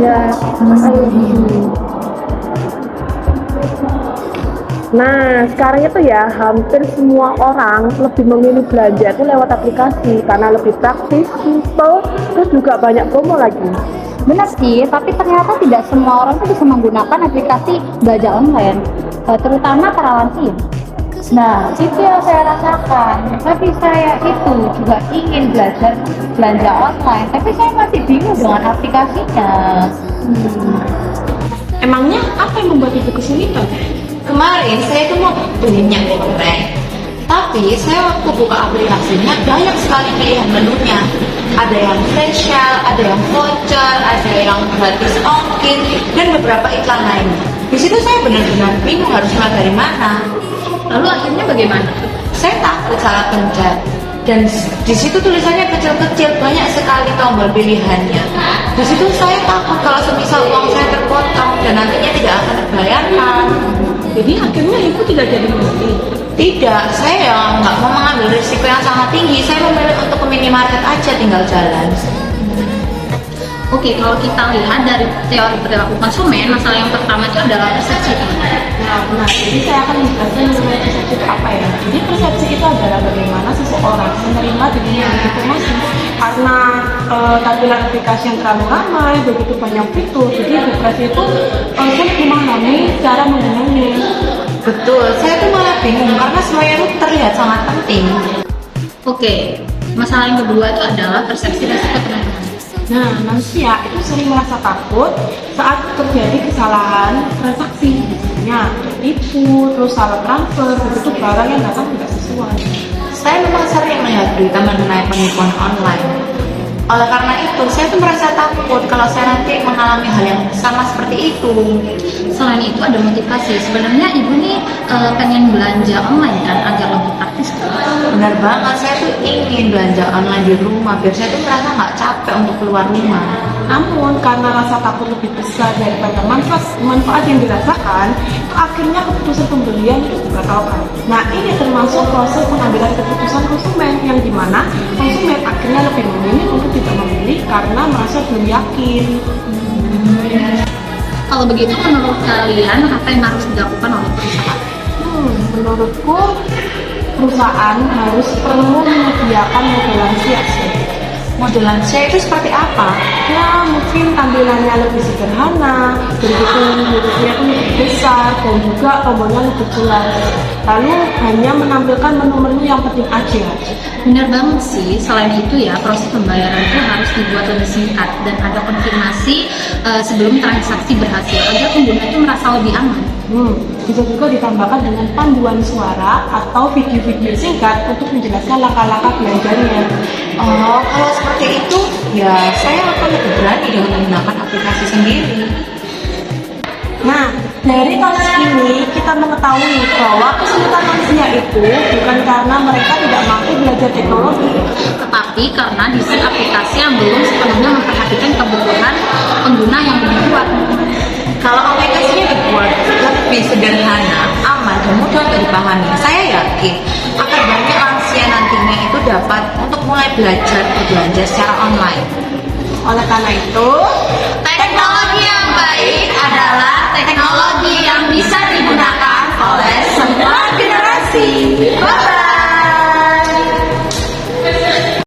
Ya, nah, sekarang itu ya hampir semua orang lebih memilih belanja itu lewat aplikasi karena lebih praktis, simple, terus juga banyak promo lagi. Benar sih, tapi ternyata tidak semua orang tuh bisa menggunakan aplikasi belanja online, terutama para lansia. Nah, itu yang saya rasakan. Tapi saya itu juga ingin belajar belanja online, tapi saya masih bingung dengan aplikasinya. Emangnya apa yang membuat itu kesulitan? Kemarin saya itu mau beli minyak goreng, tapi saya waktu buka aplikasinya banyak sekali pilihan menunya. Ada yang spesial, ada yang voucher, ada yang gratis ongkir, dan beberapa iklan lainnya. Di situ saya benar-benar bingung harus mulai dari mana. Lalu akhirnya bagaimana? Saya takut salah pencet. Dan di situ tulisannya kecil-kecil, banyak sekali tombol pilihannya. Di situ saya takut kalau semisal uang saya terpotong dan nantinya tidak akan terbayarkan. Jadi akhirnya ibu tidak jadi membeli. Tidak, saya nggak mau mengambil risiko yang sangat tinggi. Saya memilih untuk ke minimarket aja, tinggal jalan. Oke, kalau kita lihat dari teori perilaku konsumen, masalah yang pertama itu adalah persepsi. Nah, benar. Jadi saya akan menjelaskan mengenai persepsi itu apa ya. Jadi persepsi itu adalah bagaimana seseorang menerima dirinya informasi karena tampilan aplikasi yang terlalu ramai, begitu banyak fitur. Jadi depresi itu sulit memahami cara menggunakannya. Betul, saya tuh malah bingung karena semuanya itu terlihat sangat penting. Oke, masalah yang kedua itu adalah persepsi resiko teman-teman. Nah, manusia itu sering merasa takut saat terjadi kesalahan transaksi, misalnya tertipu, terus salah transfer, begitu barang yang datang tidak sesuai. Saya memang sering melihat berita mengenai penipuan online. Oleh karena itu, saya tuh merasa takut kalau saya nanti mengalami hal yang sama seperti itu. Selain itu ada motivasi. Sebenarnya ibu nih pengen belanja online kan agar lebih praktis. Benar banget, saya tuh ingin belanja online di rumah biar saya tuh merasa nggak capek untuk keluar rumah. Namun karena rasa takut lebih besar daripada manfaat yang dirasakan, akhirnya keputusan pembelian itu dibatalkan. Nah, ini termasuk proses pengambilan keputusan konsumen yang dimana konsumen akhirnya lebih memilih untuk tidak membeli karena merasa belum yakin. Kalau begitu menurut kalian apa yang harus dilakukan oleh perusahaan? Menurutku perusahaan harus perlu menyediakan model lansia. Model lansia itu seperti apa? Ya, mungkin tampilannya lebih sederhana, begitu hurufnya itu lebih besar dan juga tombolnya lebih jelas. Lalu hanya menampilkan menu-menu yang penting aja. Benar banget sih. Selain itu ya proses pembayaran itu harus dibuat lebih singkat dan ada konfirmasi sebelum transaksi berhasil agar pengguna itu merasa lebih aman. Bisa juga ditambahkan dengan panduan suara atau video-video singkat untuk menjelaskan langkah-langkah belanjanya. Oh, kalau seperti itu, ya saya akan lebih berani dengan menggunakan aplikasi sendiri. Nah, dari kasus ini kita mengetahui bahwa kesulitan manusia itu bukan karena mereka tidak mampu belajar teknologi, Tetapi karena desain aplikasi yang belum sepenuhnya memperhatikan kebutuhan pengguna yang lebih kuat. Kalau aplikasinya dibuat lebih sederhana, aman, dan mudah untuk dipahami, saya yakin akan banyak lansia nantinya itu dapat untuk mulai belajar berbelanja secara online. oleh karena itu Teknologi yang baik adalah